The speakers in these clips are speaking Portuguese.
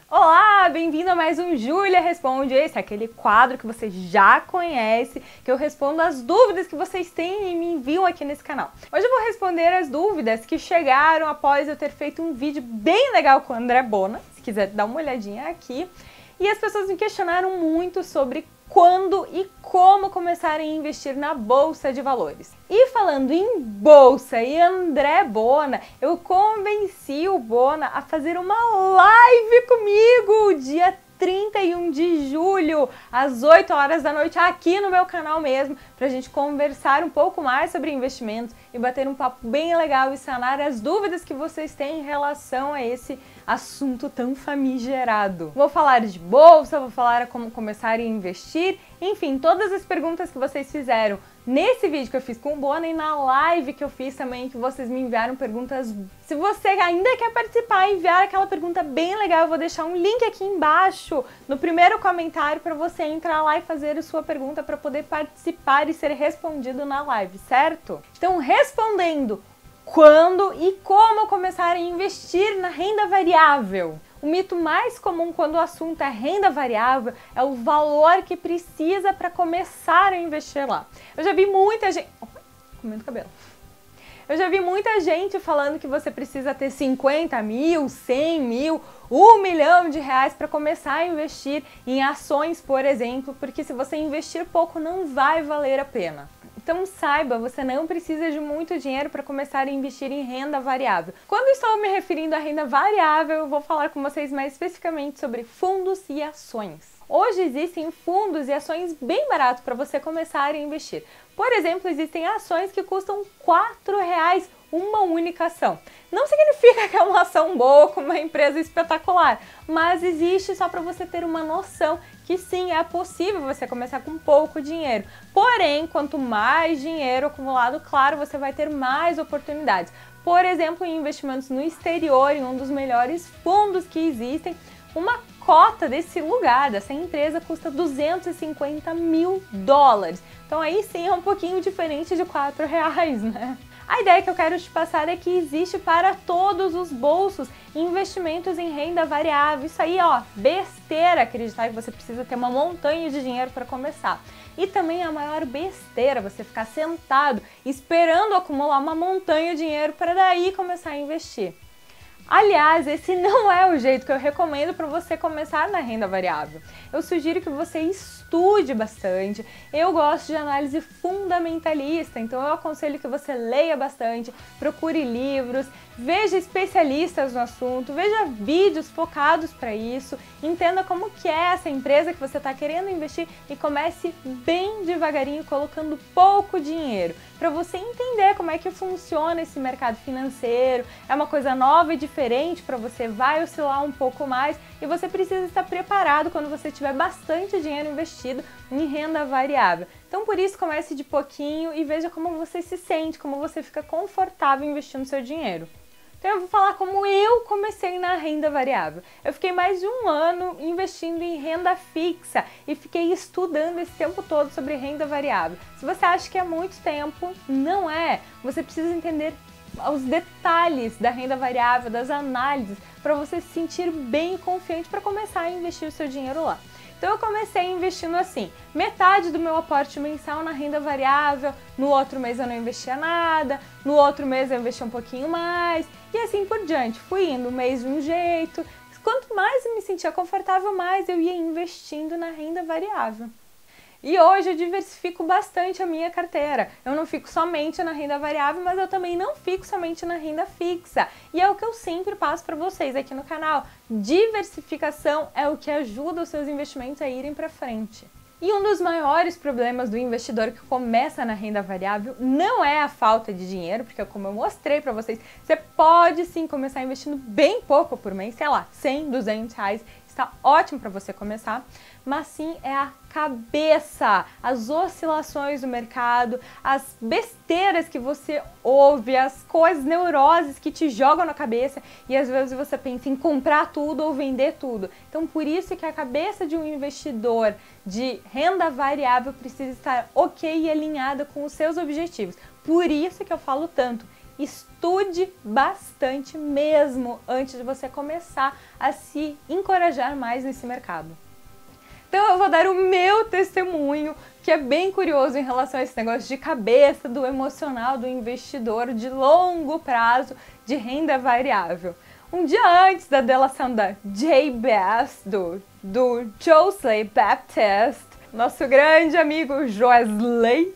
Olá, bem-vindo a mais um Júlia Responde. Esse é aquele quadro que você já conhece, que eu respondo as dúvidas que vocês têm e me enviam aqui nesse canal. Hoje eu vou responder as dúvidas que chegaram após eu ter feito um vídeo bem legal com o André Bona, se quiser dar uma olhadinha aqui. E as pessoas me questionaram muito sobre quando e como começar a investir na Bolsa de Valores. E falando em Bolsa e André Bona, eu convenci o Bona a fazer uma live comigo dia 31 de julho, às 8 horas da noite, aqui no meu canal mesmo, pra gente conversar um pouco mais sobre investimentos e bater um papo bem legal e sanar as dúvidas que vocês têm em relação a esse assunto tão famigerado. Vou falar de bolsa, vou falar como começar a investir, enfim, todas as perguntas que vocês fizeram nesse vídeo que eu fiz com o Bona e na live que eu fiz também, que vocês me enviaram perguntas. Se você ainda quer participar e enviar aquela pergunta bem legal, eu vou deixar um link aqui embaixo, no primeiro comentário, para você entrar lá e fazer a sua pergunta para poder participar e ser respondido na live, certo? Então, respondendo quando e como começar a investir na renda variável. O mito mais comum quando o assunto é renda variável é o valor que precisa para começar a investir lá. Eu já vi muita gente... comendo cabelo. Eu já vi muita gente falando que você precisa ter 50 mil, 100 mil, 1 milhão de reais para começar a investir em ações, por exemplo, porque se você investir pouco não vai valer a pena. Então saiba, você não precisa de muito dinheiro para começar a investir em renda variável. Quando estou me referindo à renda variável, eu vou falar com vocês mais especificamente sobre fundos e ações. Hoje existem fundos e ações bem baratos para você começar a investir. Por exemplo, existem ações que custam R$4 uma única ação. Não significa que é uma ação boa com uma empresa espetacular, mas existe só para você ter uma noção que sim, é possível você começar com pouco dinheiro. Porém, quanto mais dinheiro acumulado, claro, você vai ter mais oportunidades. Por exemplo, em investimentos no exterior, em um dos melhores fundos que existem, uma cota desse lugar, dessa empresa, custa $250 mil. Então aí sim é um pouquinho diferente de R$4, né? A ideia que eu quero te passar é que existe para todos os bolsos investimentos em renda variável. Isso aí, ó, besteira acreditar que você precisa ter uma montanha de dinheiro para começar. E também é a maior besteira você ficar sentado esperando acumular uma montanha de dinheiro para daí começar a investir. Aliás, esse não é o jeito que eu recomendo para você começar na renda variável. Eu sugiro que você estude bastante. Eu gosto de análise fundamentalista, então eu aconselho que você leia bastante, procure livros, veja especialistas no assunto, veja vídeos focados para isso, entenda como que é essa empresa que você está querendo investir e comece bem devagarinho, colocando pouco dinheiro, para você entender como é que funciona esse mercado financeiro. É uma coisa nova e diferente para você, vai oscilar um pouco mais e você precisa estar preparado quando você tiver bastante dinheiro investido em renda variável. Então, por isso, comece de pouquinho e veja como você se sente, como você fica confortável investindo seu dinheiro. Então eu vou falar como eu comecei na renda variável. Eu fiquei mais de um ano investindo em renda fixa e fiquei estudando esse tempo todo sobre renda variável. Se você acha que é muito tempo, não é. Você precisa entender os detalhes da renda variável, das análises, para você se sentir bem confiante para começar a investir o seu dinheiro lá. Então eu comecei investindo assim, metade do meu aporte mensal na renda variável, no outro mês eu não investia nada, no outro mês eu investia um pouquinho mais, e assim por diante. Fui indo um mês de um jeito, quanto mais eu me sentia confortável, mais eu ia investindo na renda variável. E hoje eu diversifico bastante a minha carteira. Eu não fico somente na renda variável, mas eu também não fico somente na renda fixa. E é o que eu sempre passo para vocês aqui no canal. Diversificação é o que ajuda os seus investimentos a irem para frente. E um dos maiores problemas do investidor que começa na renda variável não é a falta de dinheiro, porque como eu mostrei para vocês, você pode sim começar investindo bem pouco por mês, sei lá, 100, 200 reais, está ótimo para você começar, mas sim é a cabeça, as oscilações do mercado, as besteiras que você ouve, as coisas, neuroses que te jogam na cabeça e às vezes você pensa em comprar tudo ou vender tudo. Então por isso que a cabeça de um investidor de renda variável precisa estar ok e alinhada com os seus objetivos. Por isso que eu falo tanto, estude bastante mesmo antes de você começar a se encorajar mais nesse mercado. Então eu vou dar o meu testemunho, que é bem curioso em relação a esse negócio de cabeça, do emocional do investidor de longo prazo de renda variável. Um dia antes da delação da JBS, do Josley Baptist, nosso grande amigo Josley,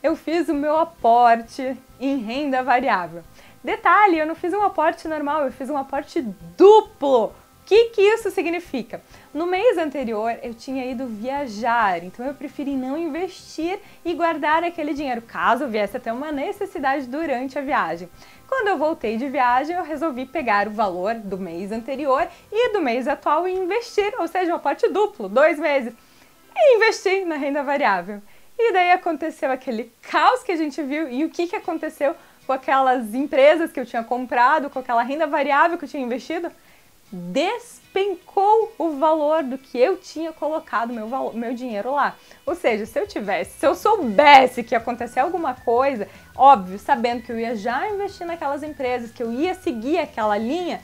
eu fiz o meu aporte em renda variável. Detalhe, eu não fiz um aporte normal, eu fiz um aporte duplo. O que isso significa? No mês anterior eu tinha ido viajar, então eu preferi não investir e guardar aquele dinheiro, caso viesse a ter uma necessidade durante a viagem. Quando eu voltei de viagem, eu resolvi pegar o valor do mês anterior e do mês atual e investir, ou seja, um aporte duplo, 2 meses, e investi na renda variável. E daí aconteceu aquele caos que a gente viu, e o que aconteceu com aquelas empresas que eu tinha comprado, com aquela renda variável que eu tinha investido? Despencou o valor do que eu tinha colocado meu dinheiro lá. Ou seja, se eu soubesse que ia acontecer alguma coisa, óbvio, sabendo que eu ia já investir naquelas empresas, que eu ia seguir aquela linha,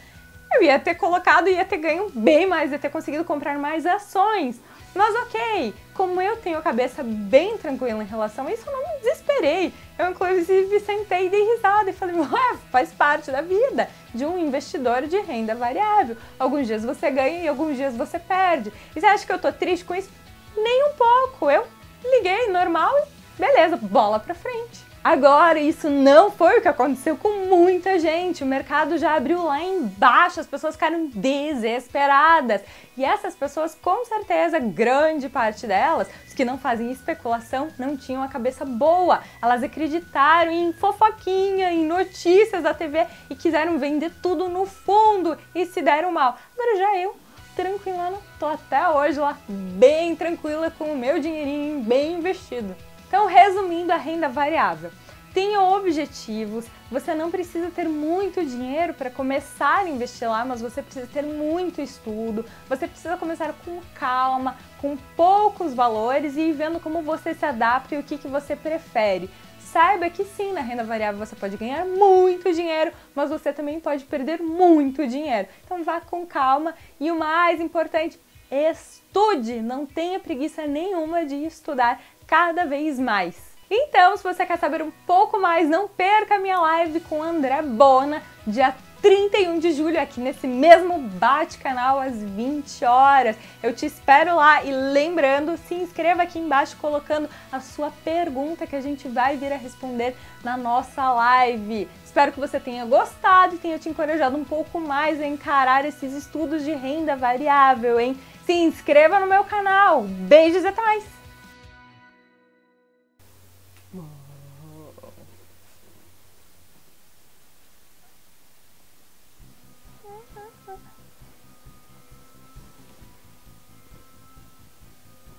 eu ia ter colocado, ia ter ganho bem mais, ia ter conseguido comprar mais ações. Mas ok, como eu tenho a cabeça bem tranquila em relação a isso, eu não me desesperei. Eu inclusive sentei e dei risada e falei, ué, faz parte da vida de um investidor de renda variável. Alguns dias você ganha e alguns dias você perde. E você acha que eu tô triste com isso? Nem um pouco. Eu liguei normal e beleza, bola pra frente. Agora, isso não foi o que aconteceu com muita gente. O mercado já abriu lá embaixo, as pessoas ficaram desesperadas. E essas pessoas, com certeza, grande parte delas, os que não fazem especulação, não tinham a cabeça boa. Elas acreditaram em fofoquinha, em notícias da TV e quiseram vender tudo no fundo e se deram mal. Agora já eu, tranquilona, tô até hoje lá, bem tranquila com o meu dinheirinho bem investido. Então, resumindo a renda variável, tenha objetivos, você não precisa ter muito dinheiro para começar a investir lá, mas você precisa ter muito estudo, você precisa começar com calma, com poucos valores e ir vendo como você se adapta e o que você prefere. Saiba que sim, na renda variável você pode ganhar muito dinheiro, mas você também pode perder muito dinheiro. Então vá com calma e o mais importante, estude, não tenha preguiça nenhuma de estudar cada vez mais. Então, se você quer saber um pouco mais, não perca a minha live com André Bona, dia 31 de julho, aqui nesse mesmo Bate-Canal, às 20 horas. Eu te espero lá e lembrando, se inscreva aqui embaixo colocando a sua pergunta que a gente vai vir a responder na nossa live. Espero que você tenha gostado e tenha te encorajado um pouco mais a encarar esses estudos de renda variável, hein? Se inscreva no meu canal. Beijos e até mais!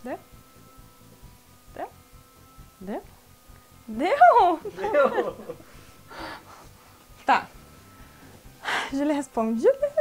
Deu? Deu? Deu? Deu? Deu! Tá. Júlia responde. Júlia.